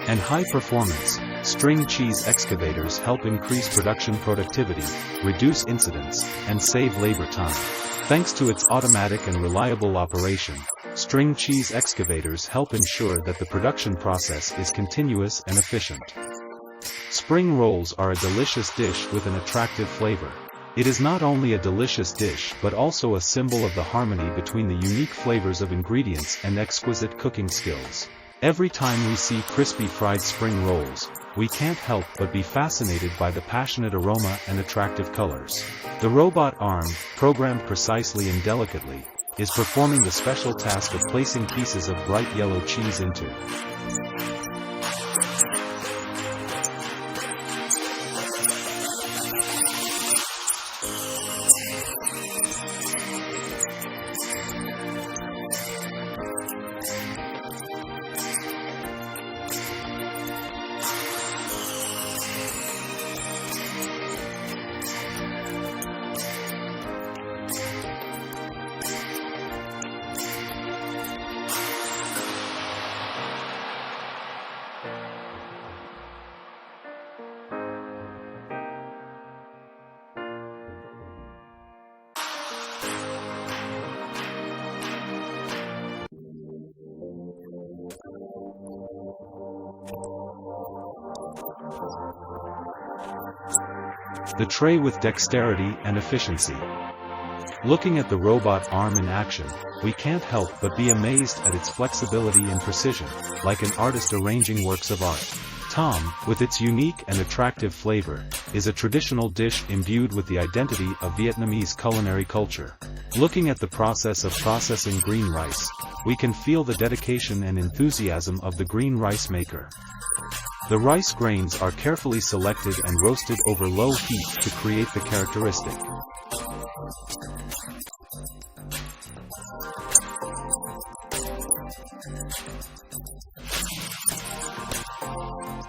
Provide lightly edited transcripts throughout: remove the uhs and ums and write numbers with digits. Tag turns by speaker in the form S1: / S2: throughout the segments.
S1: And high performance, string cheese excavators help increase production productivity, reduce incidents, and save labor time. Thanks to its automatic and reliable operation, string cheese excavators help ensure that the production process is continuous and efficient. Spring rolls are a delicious dish with an attractive flavor. It is not only a delicious dish but also a symbol of the harmony between the unique flavors of ingredients and exquisite cooking skills. Every time we see crispy fried spring rolls, we can't help but be fascinated by the passionate aroma and attractive colors. The robot arm, programmed precisely and delicately, is performing the special task of placing pieces of bright yellow cheese into. The tray with dexterity and efficiency. Looking at the robot arm in action, we can't help but be amazed at its flexibility and precision, like an artist arranging works of art. Tom, with its unique and attractive flavor, is a traditional dish imbued with the identity of Vietnamese culinary culture. Looking at the process of processing green rice, we can feel the dedication and enthusiasm of the green rice maker. The rice grains are carefully selected and roasted over low heat to create the characteristic.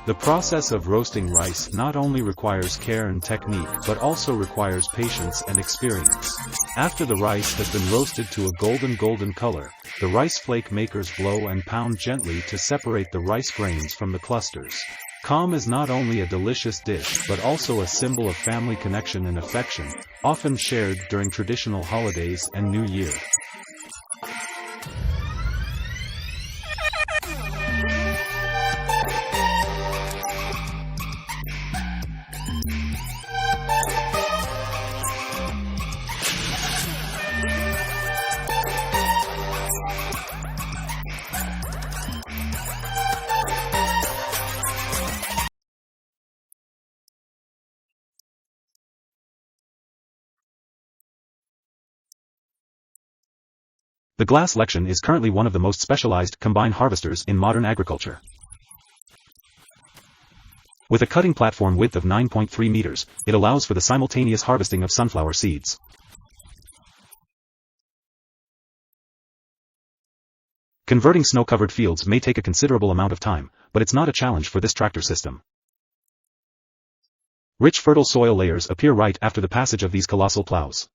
S1: The process of roasting rice not only requires care and technique but also requires patience and experience. After the rice has been roasted to a golden color, the rice flake makers blow and pound gently to separate the rice grains from the clusters. Kham is not only a delicious dish but also a symbol of family connection and affection, often shared during traditional holidays and New Year. The glass lection is currently one of the most specialized combine harvesters in modern agriculture. With a cutting platform width of 9.3 meters, it allows for the simultaneous harvesting of sunflower seeds. Converting snow-covered fields may take a considerable amount of time, but it's not a challenge for this tractor system. Rich fertile soil layers appear right after the passage of these colossal plows.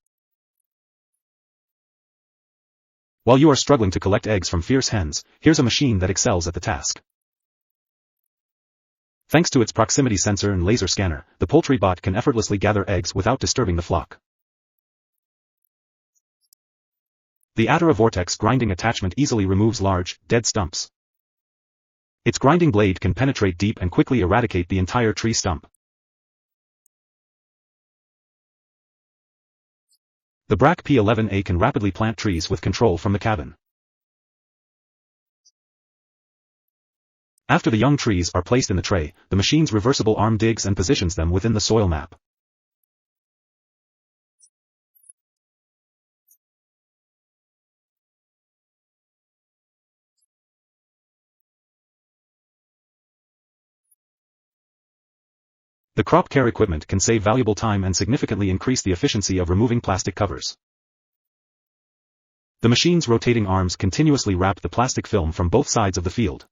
S1: While you are struggling to collect eggs from fierce hens, here's a machine that excels at the task. Thanks to its proximity sensor and laser scanner, the poultry bot can effortlessly gather eggs without disturbing the flock. The Atara Vortex grinding attachment easily removes large, dead stumps. Its grinding blade can penetrate deep and quickly eradicate the entire tree stump. The BRAC P11A can rapidly plant trees with control from the cabin. After the young trees are placed in the tray, the machine's reversible arm digs and positions them within the soil map. The crop care equipment can save valuable time and significantly increase the efficiency of removing plastic covers. The machine's rotating arms continuously wrap the plastic film from both sides of the field.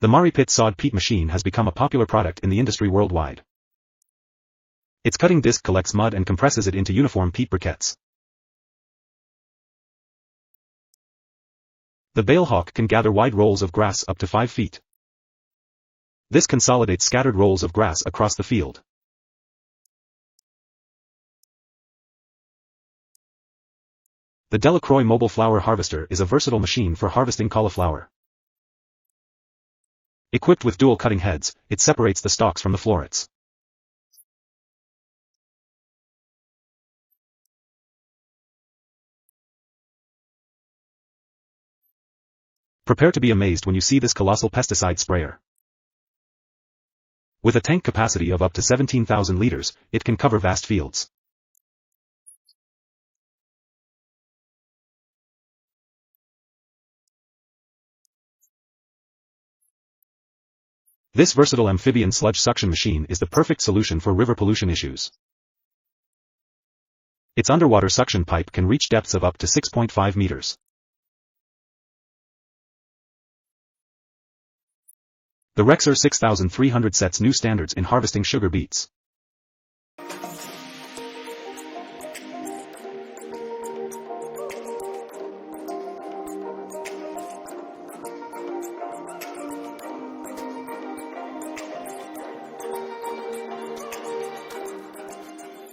S1: The Mari Pit Sawed Peat machine has become a popular product in the industry worldwide. Its cutting disc collects mud and compresses it into uniform peat briquettes. The bale hawk can gather wide rolls of grass up to 5 feet. This consolidates scattered rolls of grass across the field. The Delacroix mobile flower harvester is a versatile machine for harvesting cauliflower. Equipped with dual cutting heads, it separates the stalks from the florets. Prepare to be amazed when you see this colossal pesticide sprayer. With a tank capacity of up to 17,000 liters, it can cover vast fields. This versatile amphibian sludge suction machine is the perfect solution for river pollution issues. Its underwater suction pipe can reach depths of up to 6.5 meters. The Rexer 6300 sets new standards in harvesting sugar beets.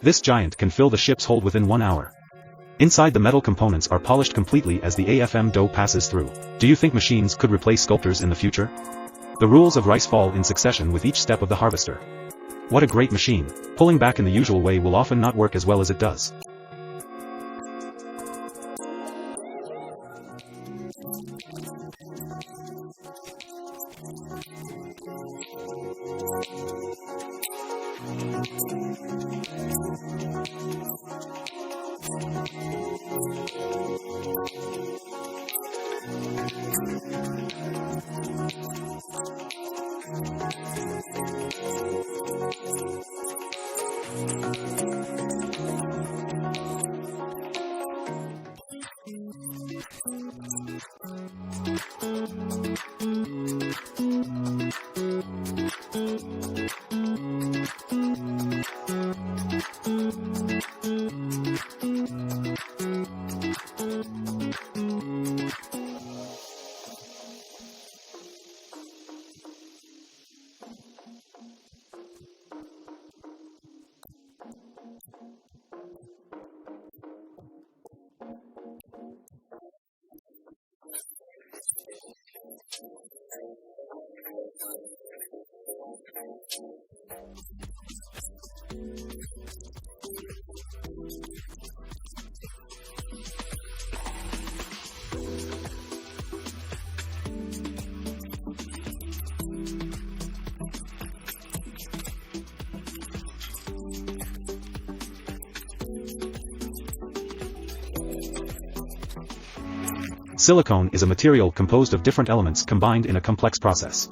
S1: This giant can fill the ship's hold within 1 hour. Inside, the metal components are polished completely as the AFM dough passes through. Do you think machines could replace sculptors in the future? The rules of rice fall in succession with each step of the harvester. What a great machine! Pulling back in the usual way will often not work as well as it does. Silicone is a material composed of different elements combined in a complex process.